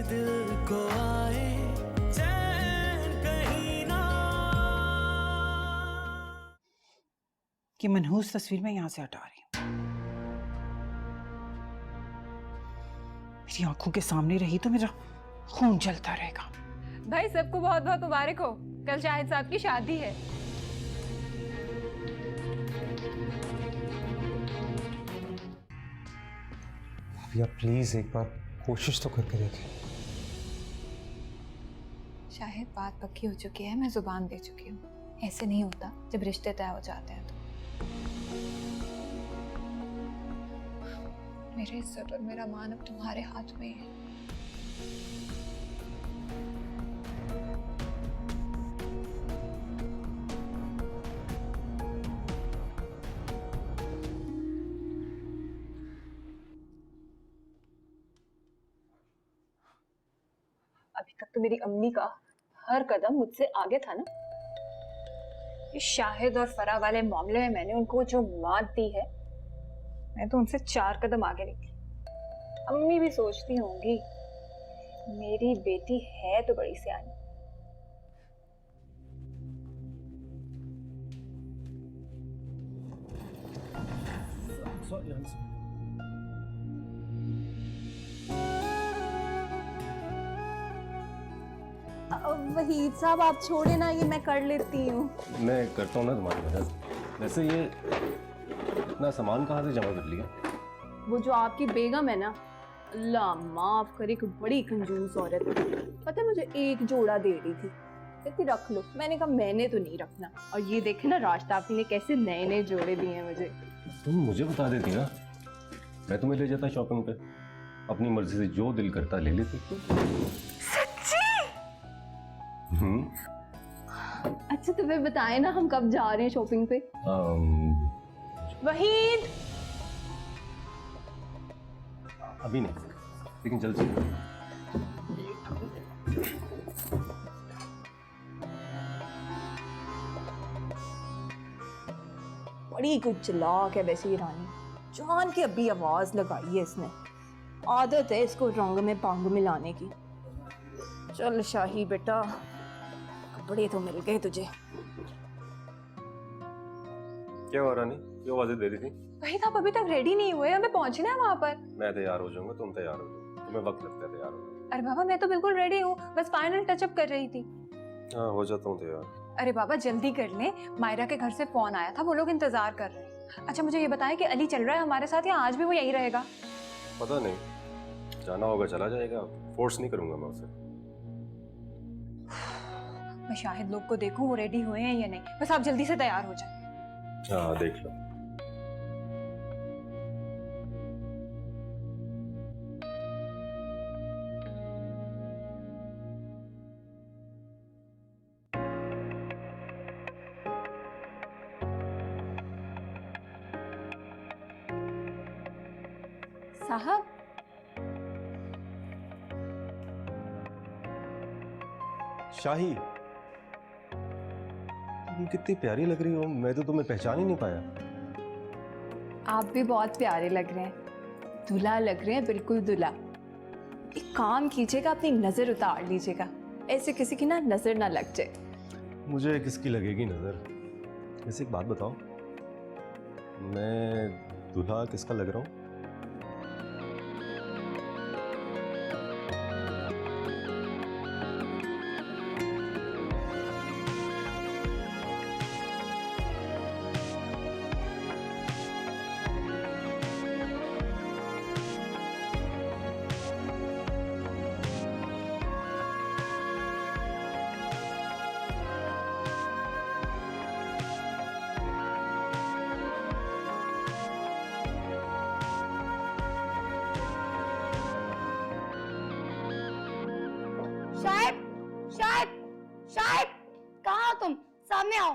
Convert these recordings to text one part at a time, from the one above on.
दिल को आए चैन कहीं ना। कि मनहूस तस्वीर मैं यहां से हटा रही हूं। मेरी आंखों के सामने रही तो मेरा खून जलता रहेगा। भाई सबको बहुत बहुत मुबारक हो, कल शाहिद साहब की शादी है। भैया प्लीज एक बार कोशिश तो करके देखें। शाहिद बात पक्की हो चुकी है, मैं जुबान दे चुकी हूँ। ऐसे नहीं होता जब रिश्ते तय हो जाते हैं तो। मेरी इज्जत और मेरा मान अब तुम्हारे हाथ में है। अभी तक तो मेरी अम्मी का हर कदम मुझसे आगे था ना। इस शाहिद और फराह वाले मामले में मैंने उनको जो मात दी है, मैं तो उनसे 4 कदम आगे निकली। अम्मी भी सोचती होंगी मेरी बेटी है तो बड़ी सियानी। वहीद साहब आप छोड़े ना, ये मैं कर लेती हूँ। मैं करता हूँ ना तुम्हारी मदद। वैसे ये इतना सामान कहाँ से जमा कर लिया? वो जो आपकी बेगम है ना, अल्लाह माफ करे, एक बड़ी कंजूस औरत है। पता है मुझे एक जोड़ा दे रही थी, कहती रख लो। मैंने कहा मैंने तो नहीं रखना। और ये देखे ना रास्ता आपी ने कैसे नए नए जोड़े दिए हैं मुझे। तुम मुझे बता देती ना, मैं तुम्हें ले जाता शॉपिंग पे। अपनी मर्जी से जो दिल करता ले लेती। अच्छा तो फिर बताए ना हम कब जा रहे हैं शॉपिंग पे? वहीद अभी नहीं, लेकिन जल्द से बड़ी कुछ चालाक है वैसे ये रानी, जान के अभी आवाज लगाई है इसने। आदत है इसको रंग में पांग मिलाने की। चल शाही बेटा, कपड़े तो मिल गए तुझे। क्या हो रानी, क्यों आवाजें दे रही थी? वही आप अभी तक रेडी नहीं हुए, हमें पहुंचना है वहां पर। मैं तैयार हो जाऊंगा, तुम तैयार हो जाओ। तुम्हें वक्त लगता है तैयार होने। अरे बाबा मैं तो बिल्कुल रेडी हूँ, बस फाइनल टचअप कर रही थी। हाँ हो जाता हूँ तैयार। अरे बाबा जल्दी कर ले, मायरा के घर से फोन आया था, वो लोग इंतजार कर रहे हैं। अच्छा मुझे ये बताएं कि अली चल रहा है हमारे साथ या आज भी वो यही रहेगा? पता नहीं, जाना होगा चला जाएगा, फोर्स नहीं करूंगा मैं उसे। मैं शाहिद लोग को देखूं वो रेडी हुए हैं या नहीं, बस आप जल्दी से तैयार हो जाए। हाँ देख लो। साहब शाही, तुम कितनी प्यारी लग रही हो, मैं तो तुम्हें पहचान ही नहीं पाया। आप भी बहुत प्यारे लग रहे हैं, दूल्हा लग रहे हैं, बिल्कुल दूल्हा। एक काम कीजिएगा, अपनी नजर उतार लीजिएगा, ऐसे किसी की ना नजर ना लग जाए। मुझे किसकी लगेगी नजर? वैसे एक बात बताओ, मैं दूल्हा किसका लग रहा हूँ? शाहिद, शाहिद, शाहिद, कहाँ हो तुम? सामने आओ।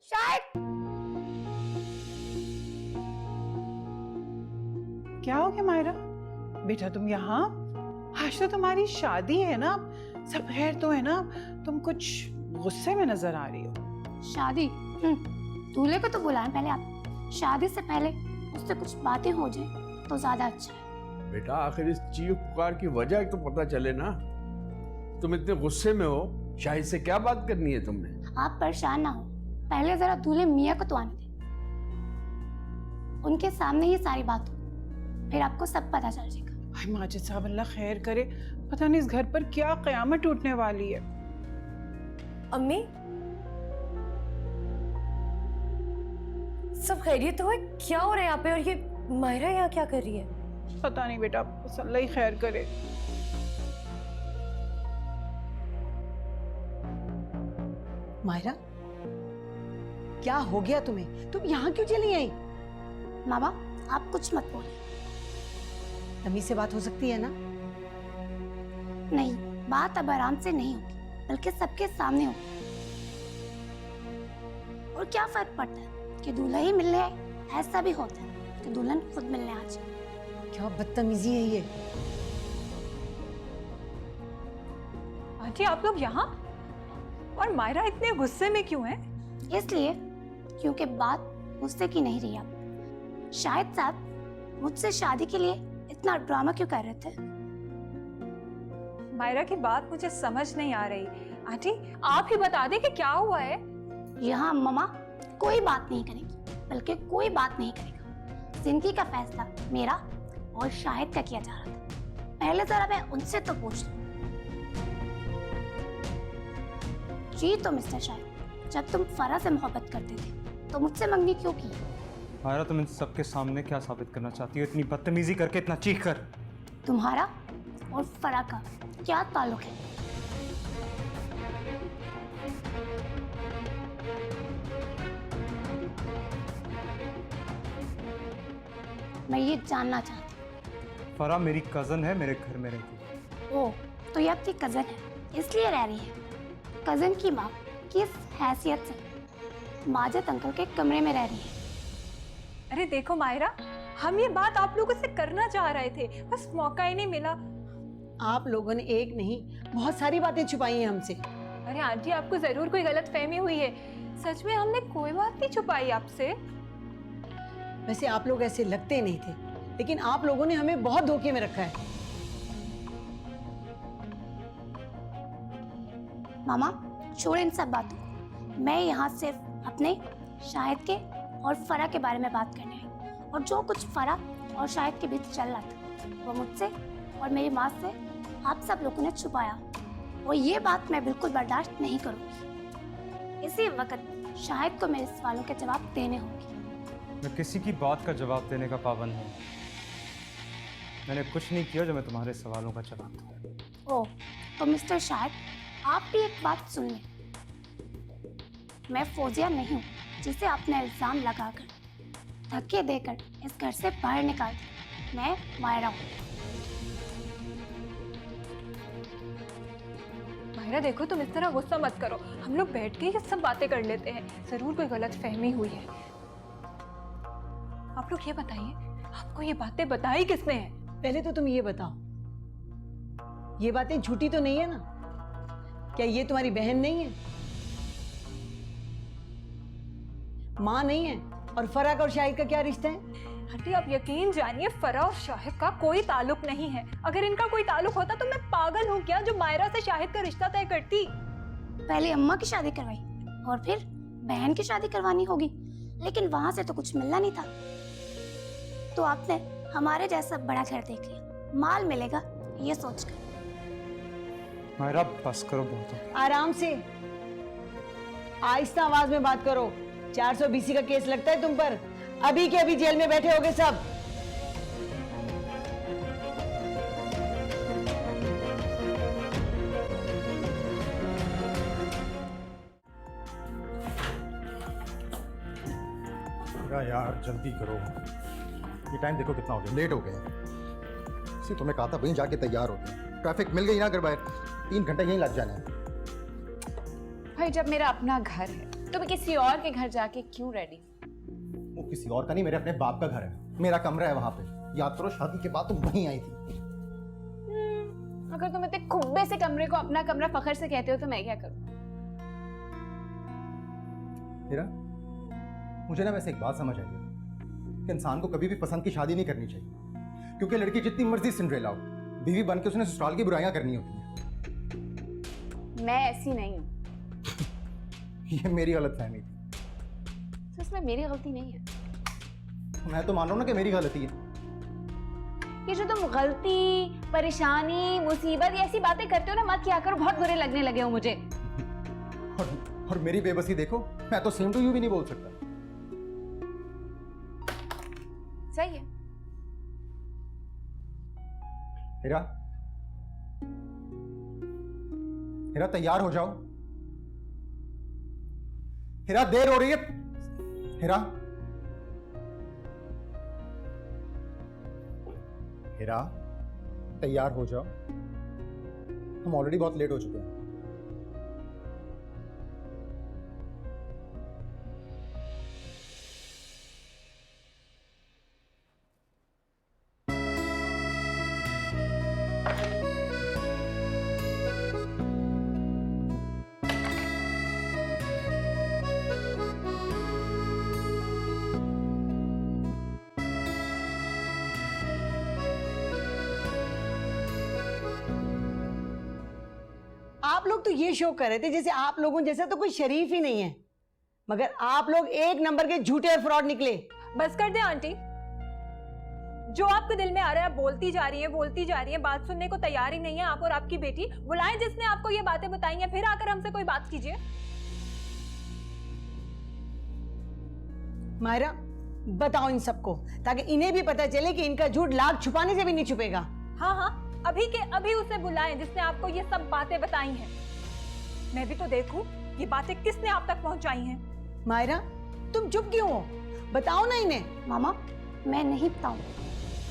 शाहिद, क्या हो गया मायरा? बेटा तुम यहाँ? आज तो तुम्हारी शादी है ना, सब खैर तो है ना? तुम कुछ गुस्से में नजर आ रही हो। शादी? दूल्हे को तो बुलाएं पहले आप। शादी से पहले उससे कुछ बातें हो जाए तो ज्यादा अच्छा है। बेटा आखिर इस चीख पुकार की वजह तो पता चले ना। तुम इतने गुस्से में हो, शाहिद से क्या बात करनी है तुमने? आप परेशान ना हो, पहले जरा दूल्हे मियाँ को तो आने दे, उनके सामने ही सारी बात हो, फिर आपको सब पता चल जाएगा। भाई माजिद साहब अल्लाह खैर करे, पता नहीं इस घर पर क्या कयामत टूटने वाली है। अम्मी, सब खैरियत तो है? क्या हो रहा है यहाँ पे? और ये मायरा यहाँ क्या कर रही है? पता नहीं बेटा, बस अल्लाह ही खैर करे। मायरा, क्या हो गया तुम्हें? तुम यहाँ क्यों चली आई? मामा आप कुछ मत बोलिए। तमीज से बात हो सकती है ना? नहीं, बात अब आराम से नहीं होगी, बल्कि सबके सामने होगी। और क्या फर्क पड़ता है कि दूल्हा ही मिलने आए, ऐसा भी होता है कि दुल्हन खुद मिलने आ जाए। क्या बदतमीजी है ये? आंटी आप लोग यहाँ? और मायरा इतने गुस्से में क्यों है? इसलिए क्योंकि बात गुस्से की नहीं रही। आप शायद साहब मुझसे शादी के लिए इतना ड्रामा क्यों कर रहे थे? मायरा की बात मुझे समझ नहीं आ रही। आंटी आप ही बता दें कि क्या हुआ है। यहाँ मम्मा कोई बात नहीं करेगी, बल्कि कोई बात नहीं करेगा। जिंदगी का फैसला मेरा और शाहिद का किया जा रहा था। पहले जरा मैं उनसे तो पूछ लूं। जी तो मिस्टर शाहिद, जब तुम फरा से मोहब्बत करते थे तो मुझसे मंगनी क्यों की? मायरा, तुम इन सबके सामने क्या साबित करना चाहती हो? इतनी बदतमीजी करके, इतना चीख कर? तुम्हारा और फरा का क्या ताल्लुक है? मैं ये जानना चाहती हूँ। फरा मेरी कजन है, मेरे घर में रहती है। ओह, तो ये आपकी कजन है, इसलिए रह रही है। कजन की माँ किस हैसियत से माजिद अंकल के कमरे में रह रही है? अरे देखो मायरा, हम ये बात आप लोगों से करना चाह रहे थे, बस मौका ही नहीं मिला। आप लोगों ने एक नहीं बहुत सारी बातें छुपाई हैं हमसे। अरे आंटी आपको जरूर कोई गलत फहमी हुई है। सच में हमने कोई बात नहीं छुपाई आपसे। वैसे आप लोग ऐसे लगते नहीं थे, लेकिन आप लोगों ने हमें बहुत धोखे में रखा है। मामा छोड़ इन सब बातों को। मैं यहाँ सिर्फ अपने शाहिद के और फरा के बारे में बात करने आई। और जो कुछ फरा और शाहिद के बीच चल रहा था वो मुझसे और मेरी माँ से आप सब लोगों ने छुपाया, और ये बात मैं बिल्कुल बर्दाश्त नहीं करूँगी। इसी वक्त शाहिद को मेरे सवालों के जवाब देने होंगे। मैं किसी की बात का जवाब देने का पाबंद हूँ। मैंने कुछ नहीं किया जो मैं तुम्हारे सवालों का जवाब दूँ। ओह, तो मिस्टर शाहिद आप भी एक बात सुन लें। मैं फौजिया नहीं हूँ जिसे आपने इल्जाम लगाकर धक्के देकर इस घर से बाहर निकाल दिया। मैं मायरा हूँ। मायरा देखो, तुम इस तरह गुस्सा मत करो, हम लोग बैठ के ये सब बातें कर लेते हैं। जरूर कोई गलत फहमी हुई है। आप लोग ये बताइए, आपको ये बातें बताई किसने है? पहले तो तुम ये बताओ, ये बातें झूठी तो नहीं है ना? क्या ये तुम्हारी बहन नहीं है, माँ नहीं है? और फरा का और शाहिद का क्या रिश्ता है? आंटी आप यकीन जानिए, फरा और शाहिद का कोई ताल्लुक नहीं है। अगर इनका कोई ताल्लुक होता तो मैं पागल हूँ क्या जो मायरा से शाहिद का रिश्ता तय करती? पहले अम्मा की शादी करवाई और फिर बहन की शादी करवानी होगी, लेकिन वहां से तो कुछ मिलना नहीं था। तो आपने हमारे जैसा बड़ा घर देख लिया, माल मिलेगा ये सोचकर। मायरा बस करो, बहुत हो गया। आराम से, आहिस्ता आवाज में बात करो। 420 का केस लगता है तुम पर, अभी के अभी जेल में बैठे होगे सब। यार जल्दी करो, ये टाइम देखो कितना हो गया, लेट हो गया। इसी तुम्हें कहा था वहीं जाके तैयार हो गया। ट्रैफिक मिल गई ना घर बाहर, 3 घंटे यहीं लग जाना है। भाई जब मेरा अपना घर है तो मैं किसी और के घर जाके क्यों रेडी? वो किसी और का नहीं, मेरे अपने बाप का घर है, मेरा कमरा है वहां पे। याद करो शादी के बाद तुम वहीं आई थी। अगर तुम इतने खुब्बे से कमरे को अपना कमरा फखर से कहते हो तो मैं क्या करूं? हीरा, मुझे ना वैसे एक बात समझ आई है कि इंसान को कभी भी पसंद की शादी नहीं करनी चाहिए। क्योंकि लड़की जितनी मर्जी सिंड्रेला हो, बीवी बन के उसने ससुराल की बुराइयां करनी होती हैं। मैं ऐसी नहीं हूँ। ये मेरी गलतफहमी थी। तो इसमें मेरी गलती नहीं है। मैं तो मान रहा हूं ना कि मेरी गलती है। ये जो तुम गलती, परेशानी, मुसीबत ये ऐसी बातें करते हो ना, मत किया करो, बहुत बुरे लगने लगे हो मुझे। और मेरी बेबसी देखो, मैं तो सेम टू यू भी नहीं बोल सकता। सही है। हीरा, हीरा तैयार हो जाओ। हीरा देर हो रही है। हीरा, हीरा तैयार हो जाओ, हम ऑलरेडी बहुत लेट हो चुके हैं। आप लोग तो ये शो कर रहे थे जैसे आप लोगों जैसा तो कोई शरीफ ही नहीं है, मगर आप लोग एक नंबर के झूठे और फ्रॉड निकले। बस कर दे आंटी, जो आपके दिल में आ रहा है बोलती जा रही है, बात सुनने को तैयार ही नहीं है आप और आपकी बेटी। बुलाएं जिसने आपको ये बातें बताई हैं, फिर आकर हमसे कोई बात कीजिए। मायरा, बताओ इन सबको, ताकि इन्हें भी पता चले कि इनका झूठ लाख छुपाने से भी नहीं छुपेगा। हाँ हाँ, अभी के अभी उसे बुलाएं जिसने आपको ये सब बातें बताई हैं। मैं भी तो देखूं ये बातें किसने आप तक पहुंचाई हैं। मायरा, तुम चुप क्यों हो? बताओ ना इन्हें। मामा, मैं नहीं बताऊं।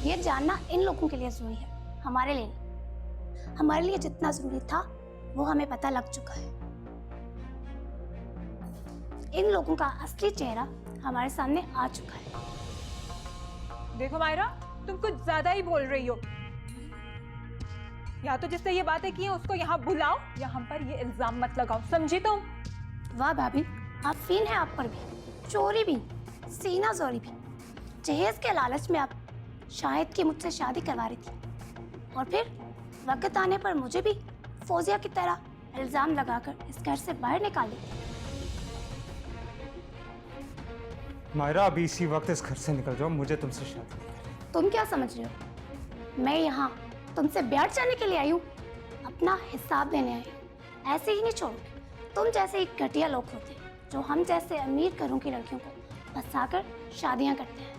ये जानना इन लोगों के लिए जरूरी है, हमारे लिए नहीं। हमारे लिए जितना जरूरी था वो हमें पता लग चुका है। इन लोगों का असली चेहरा हमारे सामने आ चुका है। देखो मायरा, तुम कुछ ज्यादा ही बोल रही हो। या तो जिसने ये बातें की हैं उसको यहाँ बुलाओ, या हम पर ये इल्जाम मत लगाओ, समझी तुम? वाह भाभी, आप फीन है आप पर भी, चोरी भी, सीना जोरी भी। जहेज के लालच में आप शाहिद की मुझसे शादी करवा रही थी, और फिर वक्त आने पर मुझे भी फौजिया की तरह इल्जाम लगाकर इस घर से बाहर निकाल दी। मायरा, अभी इसी वक्त इस घर से निकल जाओ, मुझे तुमसे शादी नहीं करनी। तुम क्या समझ रहे हो? मैं यहाँ तुमसे ब्याह चाहने के लिए आई हूँ, अपना हिसाब देने आई हूँ। ऐसे ही नहीं छोड़ूंगी। तुम जैसे एक घटिया लोग होते हैं जो हम जैसे अमीर घरों की लड़कियों को फंसाकर शादियां करते हैं।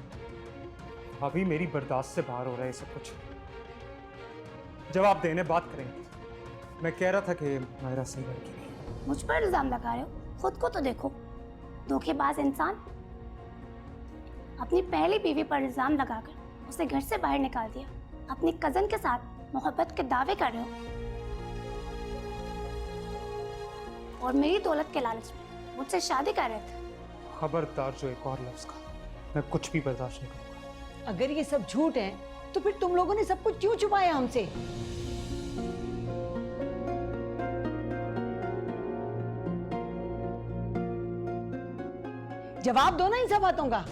अभी मेरी बर्दाश्त से बाहर हो रहा है सब कुछ। जवाब देने बात करेंगे। मैं कह रहा था कि मायरा सही लड़की नहीं। मुझ पर इल्जाम लगा रहे हो, खुद को तो देखो। धोखेबाज इंसान, अपनी पहली बीवी पर इल्जाम लगाकर उसे घर से बाहर निकाल दिया। अपनी कजन के साथ मोहब्बत के दावे कर रहे हो, और मेरी दौलत के लालच में मुझसे शादी कर रहे थे। खबरदार जो एक और लफ्ज का, मैं कुछ भी बर्दाश्त नहीं करूंगा। अगर ये सब झूठ है तो फिर तुम लोगों ने सब कुछ क्यों छुपाया हमसे? जवाब दो ना इन सब बातों का।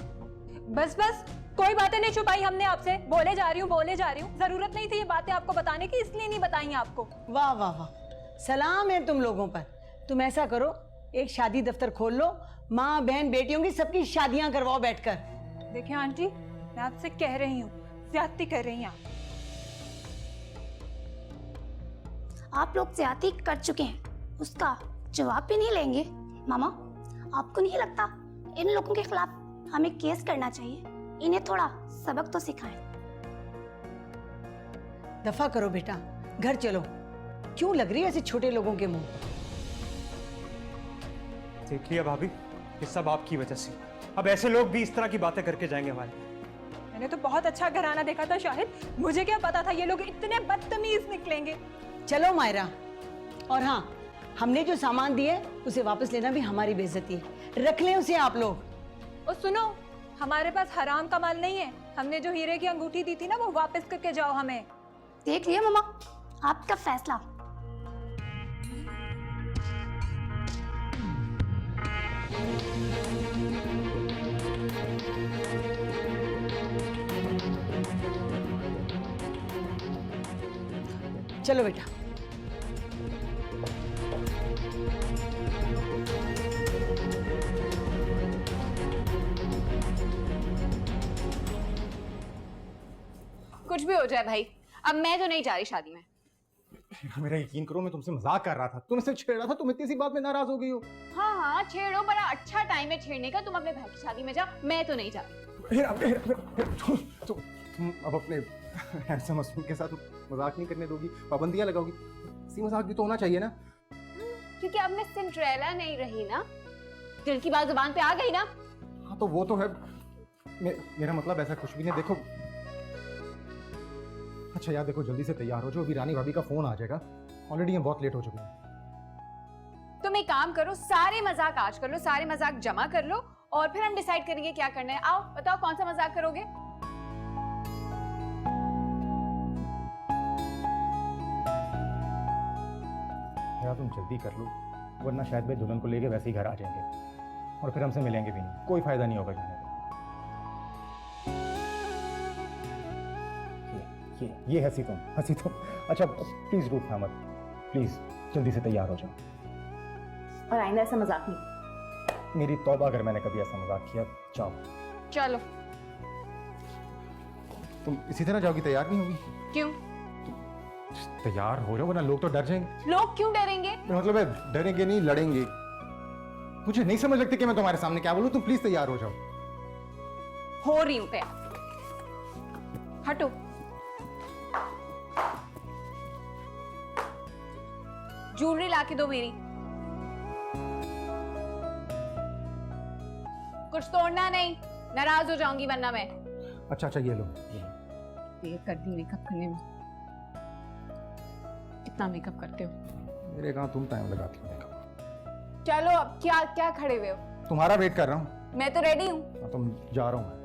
बस बस, कोई बातें नहीं छुपाई हमने आपसे। बोले जा रही हूँ। जरूरत नहीं थी ये बातें आपको बताने की, इसलिए नहीं बताई आपको। वाह वाह वाह, सलाम है तुम लोगों पर। तुम ऐसा करो, एक शादी दफ्तर खोल लो, माँ बहन बेटियों की सबकी शादियां करवाओ बैठकर। देखिए आंटी, मैं आपसे कह रही हूँ, ज्यादती कर रही हैं आप लोग ज्यादती कर चुके हैं, उसका जवाब भी नहीं लेंगे। मामा, आपको नहीं लगता इन लोगों के खिलाफ हमें केस करना चाहिए? इन्हें थोड़ा सबक तो सिखाएं। दफा करो बेटा, घर चलो। क्यों लग रही है ऐसे छोटे लोगों के मुंह? देख लिया भाभी, ये सब आपकी वजह से। अब ऐसे लोग भी इस तरह की बातें करके जाएंगे हमारे। मैंने तो बहुत अच्छा घराना देखा था शाहिद, मुझे क्या पता था ये लोग इतने बदतमीज निकलेंगे। चलो मायरा, और हाँ, हमने जो सामान दिया है उसे वापस लेना भी हमारी बेइज्जती है। रख लें उसे आप लोग। और सुनो, हमारे पास हराम का माल नहीं है। हमने जो हीरे की अंगूठी दी थी ना, वो वापस करके जाओ हमें। देख लिया मामा, आपका फैसला। चलो बेटा। कुछ भी हो जाए भाई, अब मैं तो नहीं जा रही शादी में। मेरा यकीन करो, मैं तुमसे मजाक कर रहा था, तुम इसे छेड़ रहा था, तुम इतनी सी बात में नाराज हो गई हो। हाँ हाँ छेड़ो, बड़ा अच्छा टाइम है छेड़ने का। तुम अपने भाई की शादी में जाओ, मैं तो नहीं जा रही। तुम अब अपने हैंडसम हस्बैंड के साथ मजाक नहीं करने दोगी, पाबंदियां लगाओगी? इसी मजाक भी तो होना चाहिए ना। क्योंकि अब मैं सिंड्रेला नहीं रही ना, दिल की बात जुबान पे आ गई ना। हाँ तो वो तो है, मेरा मतलब ऐसा कुछ भी नहीं। देखो अच्छा यार, देखो जल्दी से तैयार हो जाओ, अभी रानी भाभी का फोन आ जाएगा, ऑलरेडी हम बहुत लेट हो चुके हैं। तुम एक काम करो, सारे मजाक आज कर लो, सारे मजाक जमा कर लो और फिर हम डिसाइड करेंगे क्या करना है। आओ बताओ कौन सा मजाक करोगे? यार तुम जल्दी कर लो, वरना शायद भाई दुल्हन को लेके वैसे ही घर आ जाएंगे और फिर हमसे मिलेंगे भी नहीं, कोई फायदा नहीं होगा जाने का। ये हंसी तुम। अच्छा प्लीज रूठना मत, प्लीज जल्दी से तैयार हो जाओ। और आइंदा ऐसा मजाक नहीं। मेरी तौबा अगर मैंने कभी ऐसा मजाक किया। जाओ चलो। तुम इसी तरह जाओगी, तैयार नहीं होगी? क्यों? तैयार हो जाओ वरना लोग तो डर जाएंगे। लोग क्यों डरेंगे? मतलब है डरेंगे नहीं, लड़ेंगे। मुझे नहीं समझ लगती कि मैं तुम्हारे सामने क्या बोलूं। तुम प्लीज तैयार हो जाओ। हो रही हूं तैयार, हटो। ज्वेलरी लाके दो मेरी। कुछ तोड़ना नहीं, नाराज हो जाऊंगी वरना मैं। अच्छा ये लो। देर कर दी मेकअप करने में। कितना मेकअप करते हो? मेरे कहाँ तुम टाइम लगाती हो मेकअप। चलो अब क्या क्या खड़े हुए हो? तुम्हारा वेट कर रहा हूँ। मैं तो रेडी हूँ। तुम जा रहा हूँ।